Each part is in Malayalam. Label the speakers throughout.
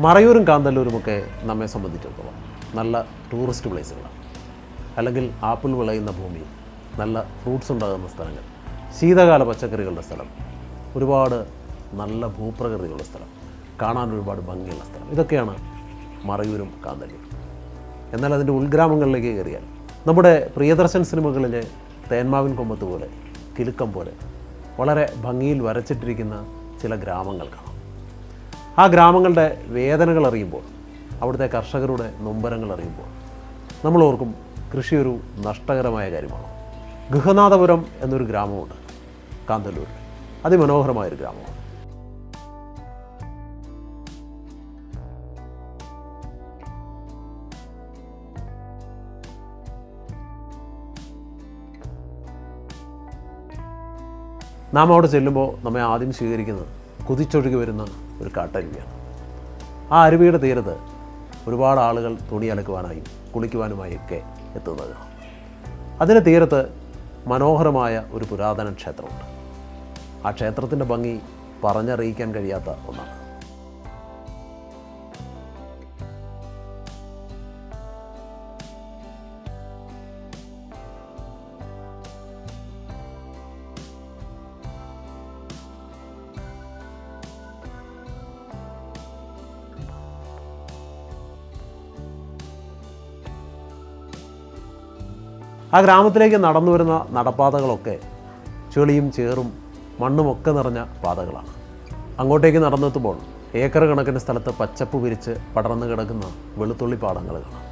Speaker 1: മറയൂരും കാന്തല്ലൂരുമൊക്കെ നമ്മെ സംബന്ധിച്ചിടത്തോളം നല്ല ടൂറിസ്റ്റ് പ്ലേസുകളാണ്. അല്ലെങ്കിൽ ആപ്പിൾ വിളയുന്ന ഭൂമി, നല്ല ഫ്രൂട്ട്സ് ഉണ്ടാകുന്ന സ്ഥലങ്ങൾ, ശീതകാല പച്ചക്കറികളുടെ സ്ഥലം, ഒരുപാട് നല്ല ഭൂപ്രകൃതിയുള്ള സ്ഥലം, കാണാൻ ഒരുപാട് ഭംഗിയുള്ള സ്ഥലം, ഇതൊക്കെയാണ് മറയൂരും കാന്തല്ലൂരും. എന്നാൽ അതിൻ്റെ ഉൾഗ്രാമങ്ങളിലേക്ക് കയറിയാൽ നമ്മുടെ പ്രിയദർശൻ സിനിമകളിലെ തേന്മാവിൻ കൊമ്പത്ത് പോലെ, കിലുക്കം പോലെ വളരെ ഭംഗിയിൽ വരച്ചിട്ടിരിക്കുന്ന ചില ഗ്രാമങ്ങൾ കാണാം. ആ ഗ്രാമങ്ങളുടെ വേദനകൾ അറിയുമ്പോൾ, അവിടുത്തെ കർഷകരുടെ നൊമ്പരങ്ങൾ അറിയുമ്പോൾ നമ്മൾ ഓർക്കും കൃഷി ഒരു നഷ്ടകരമായ കാര്യമാണ്. ഗൃഹനാഥപുരം എന്നൊരു ഗ്രാമമുണ്ട് കാന്തല്ലൂരിൽ. അതിമനോഹരമായൊരു ഗ്രാമമാണ്. നാം അവിടെ ചെല്ലുമ്പോൾ നമ്മെ ആദ്യം സ്വീകരിക്കുന്നത് കുതിച്ചൊഴുകി വരുന്ന ഒരു കാട്ടരുവിയാണ്. ആ അരുവിയുടെ തീരത്ത് ഒരുപാട് ആളുകൾ തുണി അലക്കുവാനായും കുളിക്കുവാനുമായി ഒക്കെ എത്തുന്നത്. അതിന് തീരത്ത് മനോഹരമായ ഒരു പുരാതന ക്ഷേത്രമുണ്ട്. ആ ക്ഷേത്രത്തിൻ്റെ ഭംഗി പറഞ്ഞറിയിക്കാൻ കഴിയാത്ത ഒന്നാണ്. ആ ഗ്രാമത്തിലേക്ക് നടന്നു വരുന്ന നടപ്പാതകളൊക്കെ ചെളിയും ചേറും മണ്ണുമൊക്കെ നിറഞ്ഞ പാതകളാണ്. അങ്ങോട്ടേക്ക് നടന്നെത്തുമ്പോൾ ഏക്കർ കണക്കിന് സ്ഥലത്ത് പച്ചപ്പ് വിരിച്ച് പടർന്നു കിടക്കുന്ന വെളുത്തുള്ളി പാടങ്ങൾ കാണാം.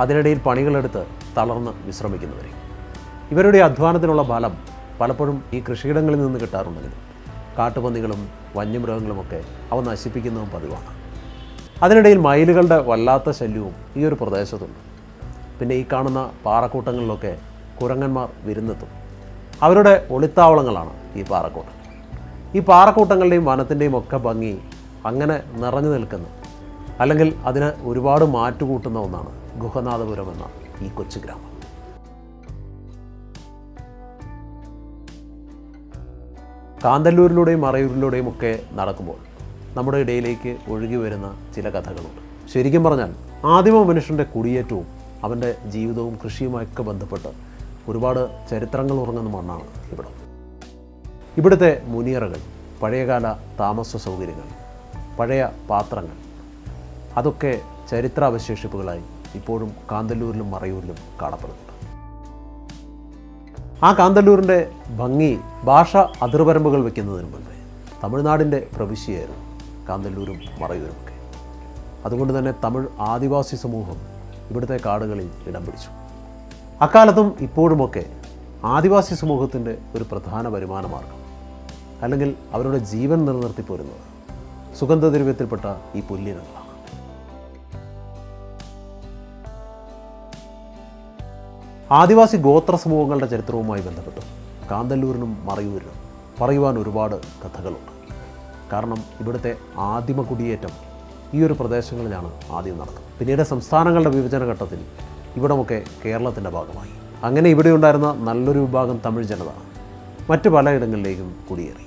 Speaker 1: അതിനിടയിൽ പണികളെടുത്ത് തളർന്ന് വിശ്രമിക്കുന്നവരെ. ഇവരുടെ അധ്വാനത്തിനുള്ള ഫലം പലപ്പോഴും ഈ കൃഷിയിടങ്ങളിൽ നിന്ന് കിട്ടാറുണ്ടെങ്കിലും കാട്ടുപന്നികളും വന്യമൃഗങ്ങളുമൊക്കെ അവ നശിപ്പിക്കുന്നതും പതിവാണ്. അതിനിടയിൽ മയിലുകളുടെ വല്ലാത്ത ശല്യവും ഈ ഒരു പ്രദേശത്തുണ്ട്. പിന്നെ ഈ കാണുന്ന പാറക്കൂട്ടങ്ങളിലൊക്കെ കുരങ്ങന്മാർ വിരുന്നെത്തും. അവരുടെ ഒളിത്താവളങ്ങളാണ് ഈ പാറക്കൂട്ടങ്ങൾ. ഈ പാറക്കൂട്ടങ്ങളുടെയും വനത്തിൻ്റെയും ഒക്കെ ഭംഗി അങ്ങനെ നിറഞ്ഞു നിൽക്കുന്ന, അല്ലെങ്കിൽ അതിന് ഒരുപാട് മാറ്റുകൂട്ടുന്ന ഒന്നാണ് ഗൃഹനാഥപുരം എന്ന ഈ കൊച്ചു ഗ്രാമം. കാന്തല്ലൂരിലൂടെയും മറയൂരിലൂടെയും ഒക്കെ നടക്കുമ്പോൾ നമ്മുടെ ഇടയിലേക്ക് ഒഴുകി വരുന്ന ചില കഥകളുണ്ട്. ശരിക്കും പറഞ്ഞാൽ ആദിമ മനുഷ്യൻ്റെ കുടിയേറ്റവും അവൻ്റെ ജീവിതവും കൃഷിയുമൊക്കെ ബന്ധപ്പെട്ട് ഒരുപാട് ചരിത്രങ്ങൾ ഉറങ്ങുന്ന മണ്ണാണ് ഇവിടം. ഇവിടുത്തെ മുനിയറകൾ, പഴയകാല താമസ സൗകര്യങ്ങൾ, പഴയ പാത്രങ്ങൾ, അതൊക്കെ ചരിത്രാവശേഷിപ്പുകളായി ഇപ്പോഴും കാന്തല്ലൂരിലും മറയൂരിലും കാണപ്പെടുന്നുണ്ട്. ആ കാന്തല്ലൂരിൻ്റെ ഭംഗി ഭാഷ അതിർവരമ്പുകൾ വയ്ക്കുന്നതിന് മുൻപേ തമിഴ്നാടിൻ്റെ പ്രവിശ്യയായിരുന്നു കാന്തല്ലൂരും മറയൂരുമൊക്കെ. അതുകൊണ്ട് തന്നെ തമിഴ് ആദിവാസി സമൂഹം ഇവിടുത്തെ കാടുകളിൽ ഇടം പിടിച്ചു. അക്കാലത്തും ഇപ്പോഴുമൊക്കെ ആദിവാസി സമൂഹത്തിൻ്റെ ഒരു പ്രധാന വരുമാന മാർഗം, അല്ലെങ്കിൽ അവരുടെ ജീവൻ നിലനിർത്തി പോരുന്നത് സുഗന്ധദ്രവ്യത്തിൽപ്പെട്ട ഈ പുല്ലിനങ്ങളാണ്. ആദിവാസി ഗോത്ര സമൂഹങ്ങളുടെ ചരിത്രവുമായി ബന്ധപ്പെട്ട് കാന്തല്ലൂരിനും മറയൂരിനും പറയുവാൻ ഒരുപാട് കഥകളുണ്ട്. കാരണം ഇവിടുത്തെ ആദിമ കുടിയേറ്റം ഈ ഒരു പ്രദേശങ്ങളിലാണ് ആദ്യം നടന്നത്. പിന്നീട് സംസ്ഥാനങ്ങളുടെ വിഭജന ഘട്ടത്തിൽ ഇവിടമൊക്കെ കേരളത്തിൻ്റെ ഭാഗമായി. അങ്ങനെ ഇവിടെ ഉണ്ടായിരുന്ന നല്ലൊരു വിഭാഗം തമിഴ് ജനത മറ്റ് പലയിടങ്ങളിലേക്കും കുടിയേറി.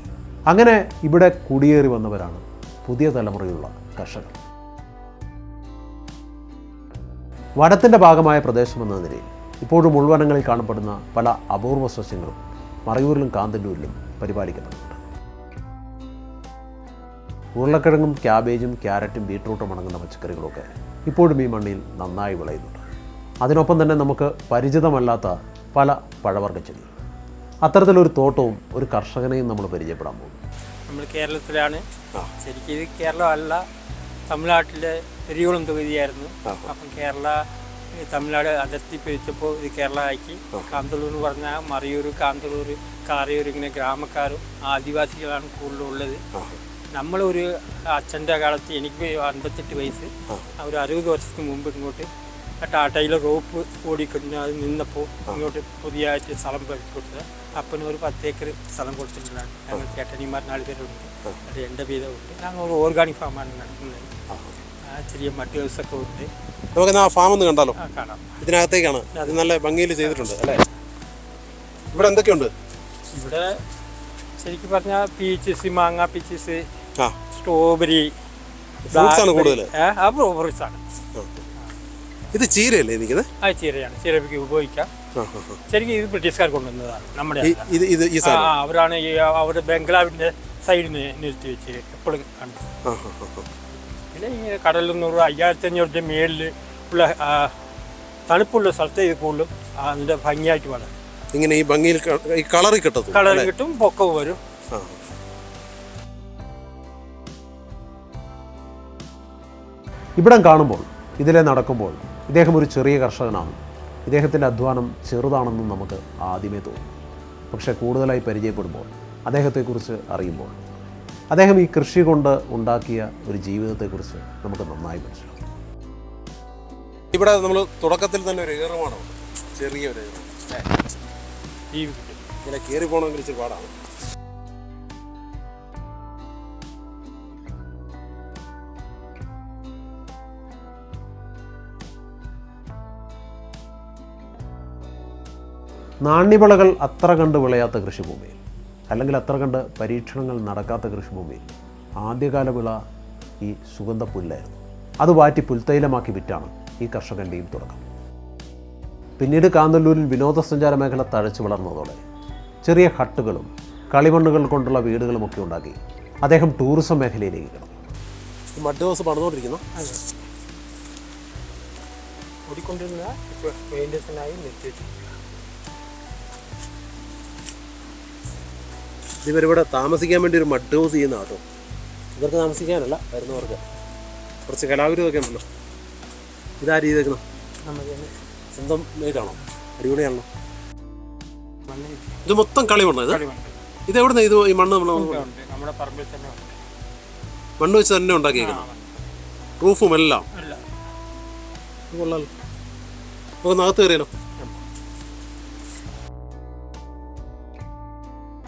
Speaker 1: അങ്ങനെ ഇവിടെ കുടിയേറി വന്നവരാണ് പുതിയ തലമുറയുള്ള കർഷകർ. വനത്തിൻ്റെ ഭാഗമായ പ്രദേശമെന്ന നിലയിൽ ഇപ്പോഴും ഉൾവനങ്ങളിൽ കാണപ്പെടുന്ന പല അപൂർവ സസ്യങ്ങളും മറയൂരിലും കാന്തല്ലൂരിലും പരിപാലിക്കപ്പെടുന്നുണ്ട്. ഉരുളക്കിഴങ്ങും ക്യാബേജും ക്യാരറ്റും ബീട്രൂട്ടും അടങ്ങുന്ന പച്ചക്കറികളൊക്കെ ഇപ്പോഴും ഈ മണ്ണിൽ നന്നായി വിളയുന്നുണ്ട്. അതിനൊപ്പം തന്നെ നമുക്ക് പരിചിതമല്ലാത്ത പല പഴവർഗ്ഗച്ചെടികൾ. അത്തരത്തിലൊരു തോട്ടവും ഒരു കർഷകനെയും നമ്മൾ പരിചയപ്പെടാൻ പോകും.
Speaker 2: നമ്മൾ കേരളത്തിലാണ്. ശരിക്കും ഇത് കേരളമല്ല, തമിഴ്നാട്ടിലെ പെരിയോളം തൊകുതിയായിരുന്നു. അപ്പം കേരള തമിഴ്നാട് അതിർത്തി പിരിച്ചപ്പോൾ ഇത് കേരള ആക്കി. കാന്തല്ലൂർ എന്ന് പറഞ്ഞാൽ മറയൂർ, കാന്തല്ലൂർ, കാറയൂർ ഇങ്ങനെ ഗ്രാമക്കാരും ആദിവാസികളാണ് കൂടുതലുള്ളത്. നമ്മളൊരു അച്ഛൻ്റെ കാലത്ത്, എനിക്ക് 58 വയസ്സ്, ഒരു 60 വർഷത്തിന് മുമ്പ് ഇങ്ങോട്ട് ടാറ്റയിൽ റോപ്പ് ഓടിക്കുന്ന അത് നിന്നപ്പോൾ ഇങ്ങോട്ട് പുതിയതായിട്ട് സ്ഥലം കൊടുത്തത്. അപ്പനും ഒരു 10 ഏക്കർ സ്ഥലം കൊടുത്തിട്ടുള്ളതാണ്. ഞങ്ങൾ ചേട്ടനിമാർ 4 പേരുണ്ട്. അത് എൻ്റെ വീതമുണ്ട്. ഞങ്ങൾ ഒരു ഓർഗാനിക് ഫാമാണ് നടത്തുന്നത്. ചെറിയ മറ്റ് ഹൗസൊക്കെ ഉണ്ട്.
Speaker 1: നമുക്ക് ആ ഫാം ഒന്ന് കണ്ടാലോ?
Speaker 2: കാണാം.
Speaker 1: ഇതിനകത്തേക്കാണ്. അത് നല്ല ഭംഗിയിൽ ചെയ്തിട്ടുണ്ട് അല്ലേ? ഇവിടെ എന്തൊക്കെയുണ്ട്?
Speaker 2: ഇവിടെ ശരിക്കും പറഞ്ഞാൽ പീച്ചസ്, മാങ്ങ പീച്ചസ്,
Speaker 3: ആ
Speaker 2: സ്ട്രോബെറി,
Speaker 3: ഫ്രൂട്ട്സ് ആണ് കൂടുതൽ.
Speaker 2: ഫ്രൂട്ട്സ് ആണ്.
Speaker 3: ഇത് ചീരയല്ലേ നിൽക്കുന്നത്?
Speaker 2: ആ ചീരയാണ്, ചീരയ്ക്ക് ഉപയോഗിക്കാം. ശരിക്കും ഇത് ബ്രിട്ടീഷുകാർ കൊണ്ടുവന്നതാണ് നമ്മുടെ. അവരാണ് അവരുടെ ബംഗ്ലാവിൻ്റെ സൈഡിൽ നിന്ന് നിർത്തി വെച്ച് എപ്പോഴും കണ്ടു. പിന്നെ ഈ കടലിൽ 5500 മേളിൽ ഉള്ള തണുപ്പുള്ള സ്ഥലത്ത് ഇത് കൂടുതലും അതിൻ്റെ ഭംഗിയായിട്ട് വളരും.
Speaker 3: ഇങ്ങനെ ഈ ഭംഗിയിൽ ഈ കളറിൽ കിട്ടും,
Speaker 2: കളർ കിട്ടും, പൊക്കവും വരും.
Speaker 1: ഇവിടം കാണുമ്പോൾ, ഇതിലെ നടക്കുമ്പോൾ ഇദ്ദേഹം ഒരു ചെറിയ കർഷകനാണ്. ഇദ്ദേഹത്തിൻ്റെ അധ്വാനം ചെറുതാണെന്നും നമുക്ക് ആദ്യമേ തോന്നും. പക്ഷേ കൂടുതലായി പരിചയപ്പെടുമ്പോൾ, അദ്ദേഹത്തെക്കുറിച്ച് അറിയുമ്പോൾ, അദ്ദേഹം ഈ കൃഷി കൊണ്ട് ഉണ്ടാക്കിയ ഒരു ജീവിതത്തെക്കുറിച്ച് നമുക്ക് നന്നായി മനസ്സിലാവും.
Speaker 3: ഇവിടെ നമ്മൾ തുടക്കത്തിൽ തന്നെ ഒരു ഏറുമാടം, ചെറിയൊരു ഇങ്ങനെ കയറി പോകണമെങ്കിൽ ഇച്ചിരി പാടാണ്.
Speaker 1: നാണ്യവിളകൾ അത്ര കണ്ട് വിളയാത്ത കൃഷിഭൂമിയിൽ, അല്ലെങ്കിൽ അത്ര കണ്ട് പരീക്ഷണങ്ങൾ നടക്കാത്ത കൃഷിഭൂമിയിൽ ആദ്യകാല വിള ഈ സുഗന്ധപ്പുല്ലായിരുന്നു. അത് വാറ്റി പുൽത്തൈലമാക്കി വിറ്റാണ് ഈ കർഷകൻ്റെയും തുടക്കം. പിന്നീട് കാന്തല്ലൂരിൽ വിനോദസഞ്ചാര മേഖല തഴച്ചു വളർന്നതോടെ ചെറിയ ഹട്ടുകളും കളിമണ്ണുകൾ കൊണ്ടുള്ള വീടുകളുമൊക്കെ ഉണ്ടാക്കി അദ്ദേഹം ടൂറിസം മേഖലയിലേക്ക് കിടന്നു.
Speaker 3: മഡ് ഹൗസ് പണിതുകൊണ്ടിരിക്കുന്നു.
Speaker 2: ഓടിക്കൊണ്ടിരുന്ന മെയിൻ്റെനൻസിനായി നിർത്തിവെച്ചു.
Speaker 3: ഇവരിവിടെ താമസിക്കാൻ വേണ്ടി ഒരു മഡ് ഹൗസ് ചെയ്യുന്ന കേട്ടോ. ഇവർക്ക് താമസിക്കാനല്ല, വരുന്നവർക്ക്. കുറച്ച് കലാവിരുതൊക്കെ ഉണ്ടല്ലോ. ഇതാ ചെയ്തേക്കണം, സ്വന്തം വീടാണോ? അടിപൊളിയാണല്ലോ. ഇത് മൊത്തം കളിമണ്ണോ? ഇത് എവിടെ നിന്ന് ഈ മണ്ണ്
Speaker 2: നമ്മുടെ പറമ്പിൽ തന്നെ
Speaker 3: മണ്ണ് വെച്ച് തന്നെ ഉണ്ടാക്കിയേക്കണം, റൂഫും എല്ലാം. കൊള്ളാലോ. നമുക്ക് നകത്ത് കയറിയാലോ?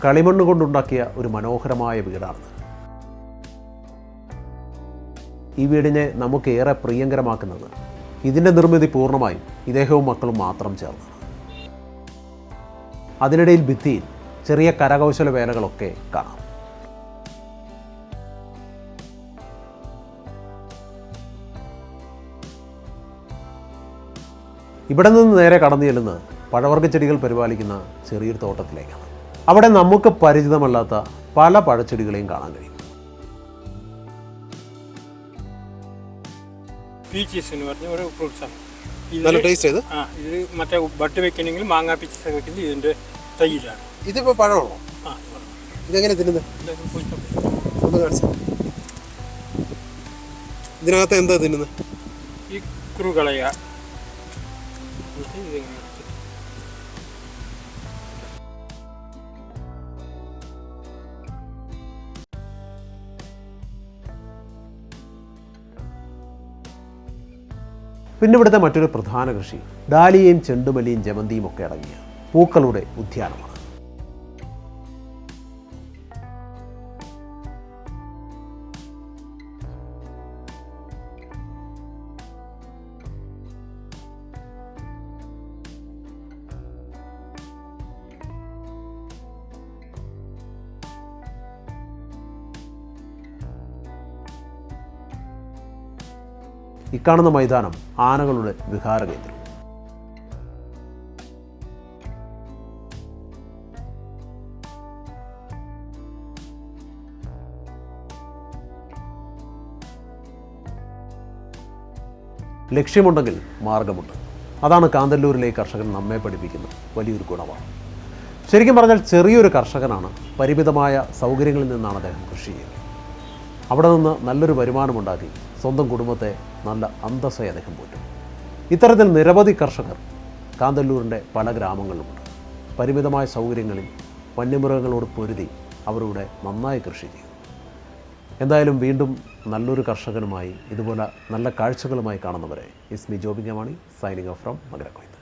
Speaker 1: കളിമണ്ണ് കൊണ്ടുണ്ടാക്കിയ ഒരു മനോഹരമായ വീടാണിത്. ഈ വീടിനെ നമുക്കേറെ പ്രിയങ്കരമാക്കുന്നത് ഇതിൻ്റെ നിർമ്മിതി പൂർണ്ണമായും ഇദ്ദേഹവും മക്കളും മാത്രം ചേർന്നാണ്. അതിനിടയിൽ ഭിത്തിയിൽ ചെറിയ കരകൗശല വേലകളൊക്കെ കാണാം. ഇവിടെ നിന്ന് നേരെ കടന്നു ചെല്ലുന്നത് പഴവർഗ്ഗ ചെടികൾ പരിപാലിക്കുന്ന ചെറിയൊരു തോട്ടത്തിലേക്കാണ്. അവിടെ നമുക്ക് പരിചിതമല്ലാത്ത പല പഴച്ചെടികളെയും കാണാൻ കഴിയും.
Speaker 2: പീച്ചീസ് എന്ന് പറഞ്ഞ ഒരു ഫ്രൂട്ട്സാണ്.
Speaker 3: നല്ല ടേസ്റ്റ് ചെയ്ത്.
Speaker 2: ഇത് മറ്റേ ബഡ് വെക്കണമെങ്കിൽ മാങ്ങാ പീച്ചസ് വെക്കുന്നത് ഇതിൻ്റെ തൈയിലാണ്.
Speaker 3: ഇതിപ്പോൾ പഴമാണോ? ഇതെങ്ങനെ തിന്നുന്നത്? ഒന്ന് കാണിച്ചു. ഇതിനകത്ത് എന്താ തിന്നുന്നത്?
Speaker 2: ഈ കുരു കളയുക.
Speaker 1: പിന്നെ ഇവിടുത്തെ മറ്റൊരു പ്രധാന കൃഷി ഡാലിയയും ചെണ്ടുമല്ലിയും ജമന്തിയും ഒക്കെ അടങ്ങിയ പൂക്കളുടെ ഉദ്യാനമാണ്. ഇക്കാണുന്ന മൈതാനം ആനകളുടെ വിഹാര കേന്ദ്രം. ലക്ഷ്യമുണ്ടെങ്കിൽ മാർഗമുണ്ട്. അതാണ് കാന്തല്ലൂരിലെ കർഷകൻ നമ്മെ പഠിപ്പിക്കുന്ന വലിയൊരു ഗുണമാണ്. ശരിക്കും പറഞ്ഞാൽ ചെറിയൊരു കർഷകനാണ്. പരിമിതമായ സൗകര്യങ്ങളിൽ നിന്നാണ് അദ്ദേഹം കൃഷി ചെയ്യുന്നത്. അവിടെ നിന്ന് നല്ലൊരു വരുമാനമുണ്ടാക്കി സ്വന്തം കുടുംബത്തെ നല്ല അന്തസ്സായി അദ്ദേഹം പോറ്റും. ഇത്തരത്തിൽ നിരവധി കർഷകർ കാന്തല്ലൂരിൻ്റെ പല ഗ്രാമങ്ങളിലുമുണ്ട്. പരിമിതമായ സൗകര്യങ്ങളിൽ വന്യമൃഗങ്ങളോട് പൊരുതി അവരുടെ നന്നായി കൃഷി ചെയ്യും. എന്തായാലും വീണ്ടും നല്ലൊരു കർഷകനുമായി ഇതുപോലെ നല്ല കാഴ്ചകളുമായി കാണുന്നവരെ ഇസ്മി ജോബിങ്ങമാണി സൈനിങ് ഓഫ് ഫ്രം മകരക്കൊയ്ത്ത്.